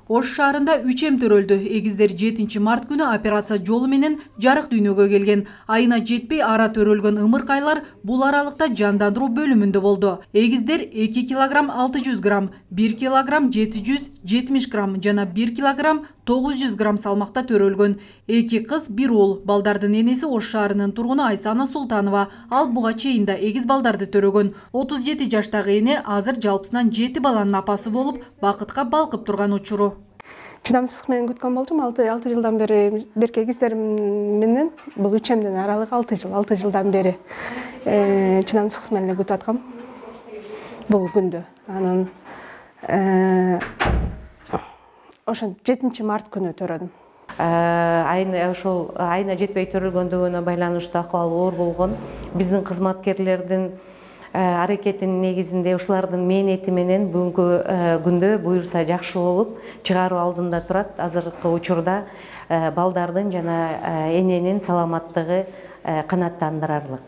Ош шаарында 3 эм төрөлдү. Эгиздер 7 март күнү операция жолу менен жарык дүйнөгө келген. Айына жетпей ара төрөлгөн ымыркайлар бул аралыкта жандандыруу бөлүмүндө болду. Эгиздер 2 килограмм 600 грамм, 1 килограмм 770 грамм жана 1 килограмм 900 грамм салмакта төрөлгөн. 2 кыз, 1 уул. Балдардын энеси Ош шаарынын тургуну Айсана Султанова. Ал буга чейин да эгиз балдарды төрөгөн. 37 жаштагы эне азыр жалпысынан 7 баланын апасы болуп, бакытка балкып турган учуру. Чыдамсыздык менен күткөн болчумун. 6 жылдан бери берки эгиздерим менен бул 3 эмдин аралыгы 6 жылдан бери чыдамсыздык менен күтүп аткам бул күндү. Анан ошо 7 март күнү төрөдүм. Айына жетпей төрөлгөндүгүнө байланыштуу акыбал оор болгон. Биздин кызматкерлердин аракетинин негизинде ушулардын мээнети менен бүгүнкү күндө буюрса жакшы болуп чыгаруу алдында турат. Азыркы учурда балдардын жана эненин саламаттыгы канааттандырарлык.